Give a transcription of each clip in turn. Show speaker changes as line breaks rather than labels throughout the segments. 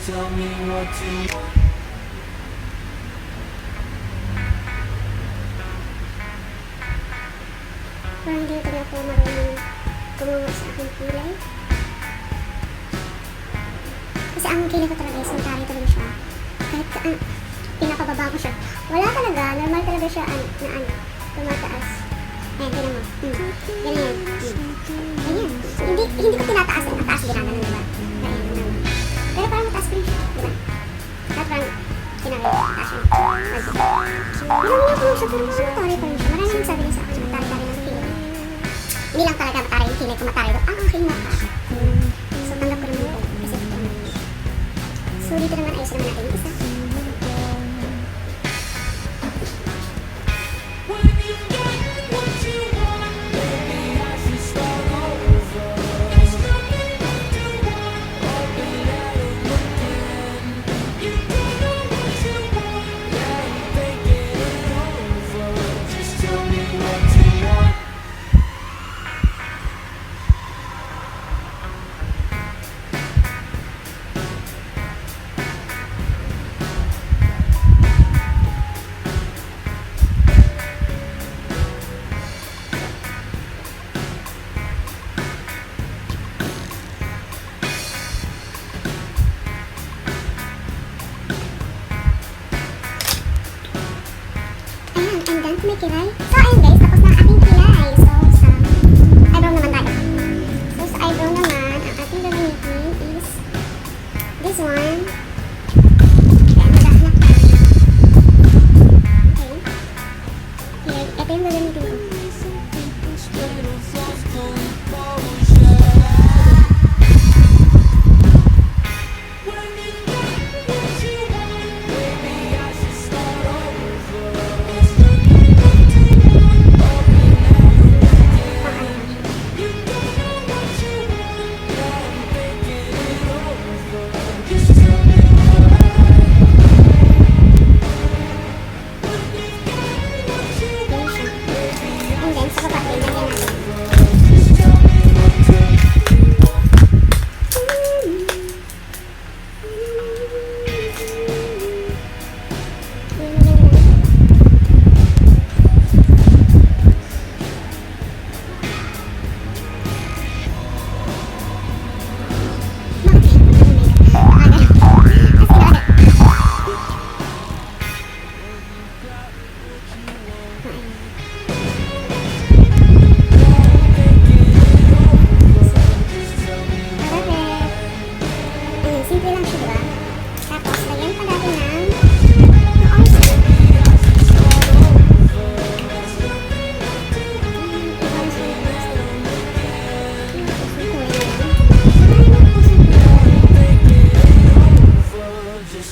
Tell me what to want.
Parang hindi talaga ako marunong gumawa sa aking kilay. Kasi ang kilay ko talaga is nagtari talaga siya. Kahit pinapababa ko siya. Wala talaga, normal talaga siya tumataas. Ayan, tinan mo. Ganyan. Ganyan. Hindi ko tinataas na mataas ginagawa na diba? Ayan. Pero parang mataas ko rin siya, diba? At parang kinakataas siya. Ginagawa ko siya, pero matari pa rin siya. Maraming nagsabi niya sa akin, matari-tari ng kilay. Hindi lang talaga matari yung kilay ko, matari doon. Ang aking mata. So, tanggap ko naman ito. Kasi ito naman. So, dito naman ayos naman natin yung isa. May kilay. So, ayun guys, tapos na ang ating kilay. So, sa eyebrow naman tayo. So, sa eyebrow naman, ang ating gagamitin is this one. Ayan, maghahanap tayo. Okay. Okay, ito yung gagamitin ko.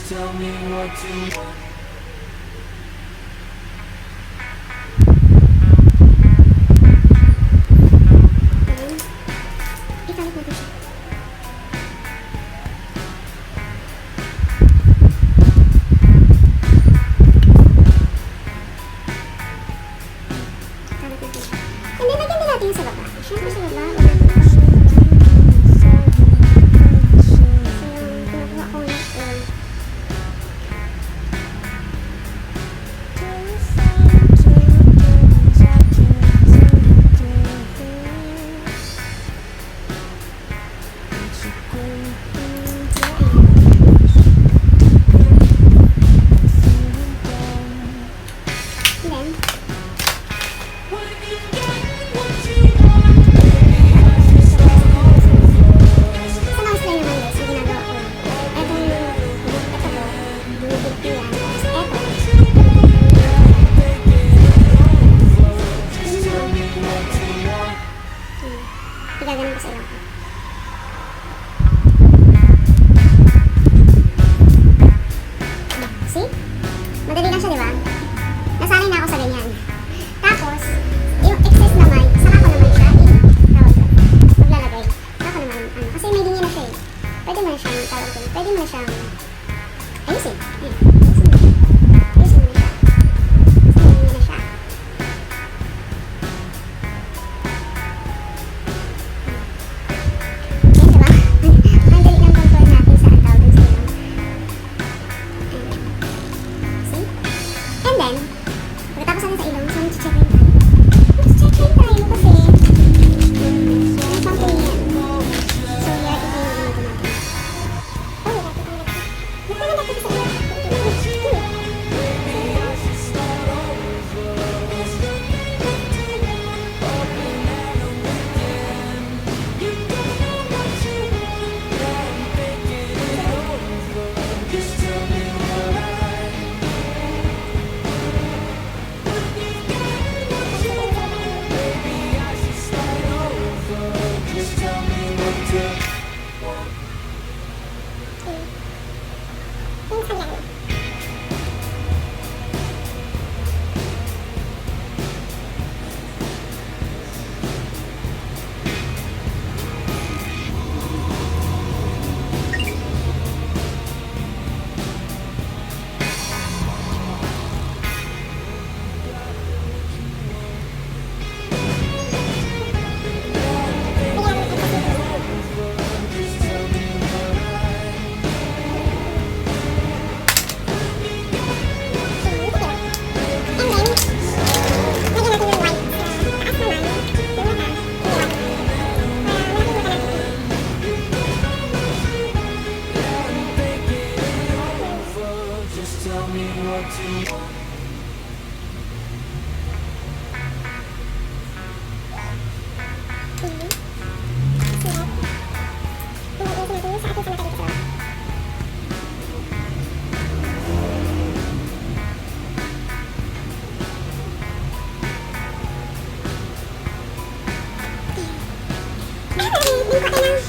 Tell me what to want.
Ikalit natin siya. Ikalit natin siya. And then, lagyan din natin yung sa baba. Siyempre sa baba, wala natin pa.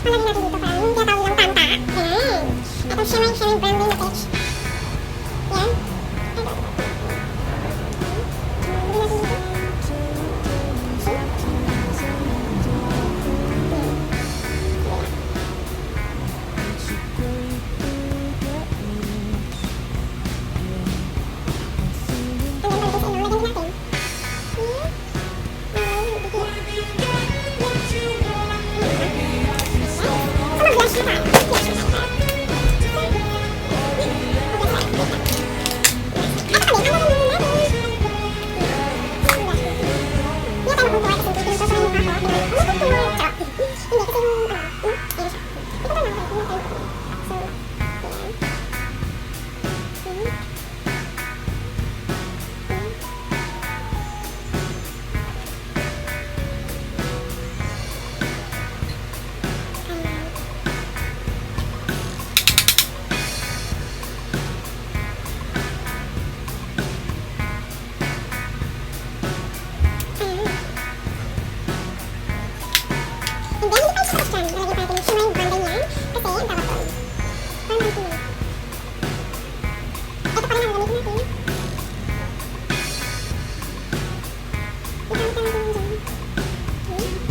palagay natin dito parang yung tinatawag ng tanta. Ayan. Itong shimmering brown din na page. Yan. And then, hindi tayo sa dyan. Nalagyan natin yung shimmering brown din yan. Kasi, ang tawag doon. Parang ganito yun. Ito pa rin ang gamitin natin. Itamit natin yung dyan.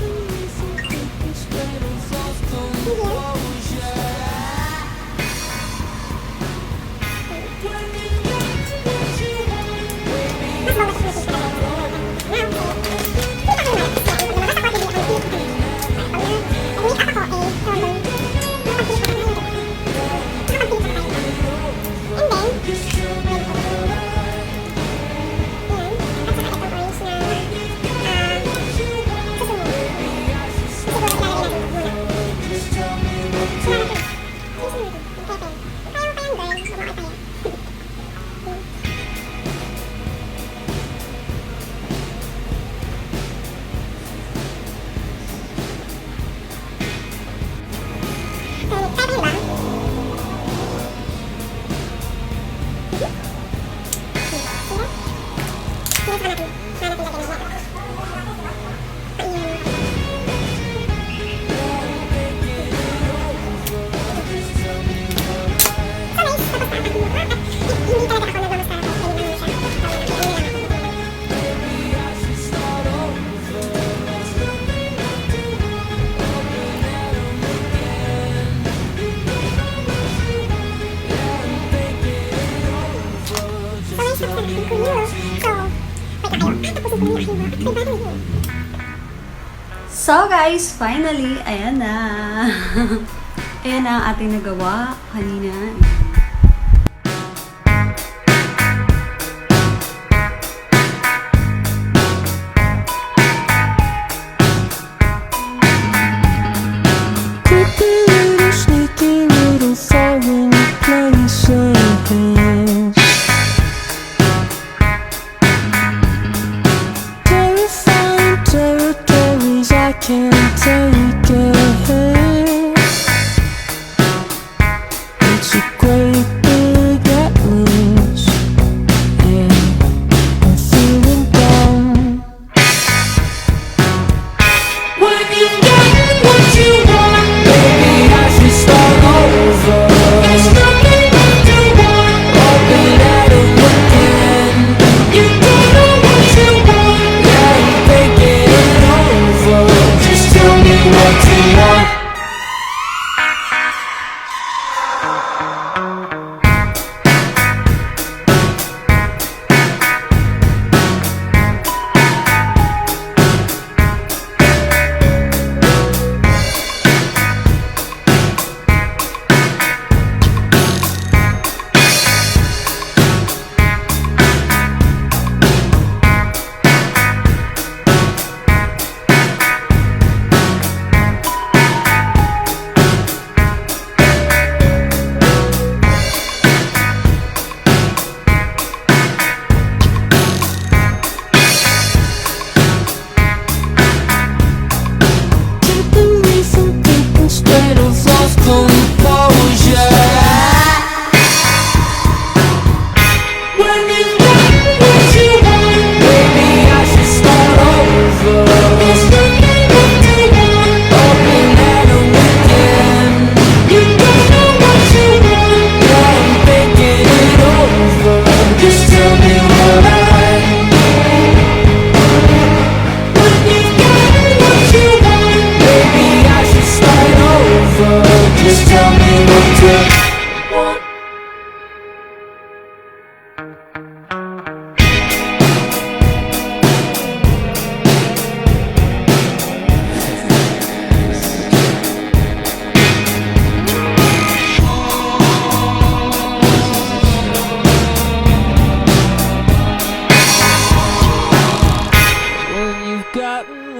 Mas bawat natin sa
So guys, finally, ayan na. Ayan na ang ating nagawa kanina.
Sneaky little foreign places. Terrifying territories I can't take it. It's a great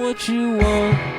what you want.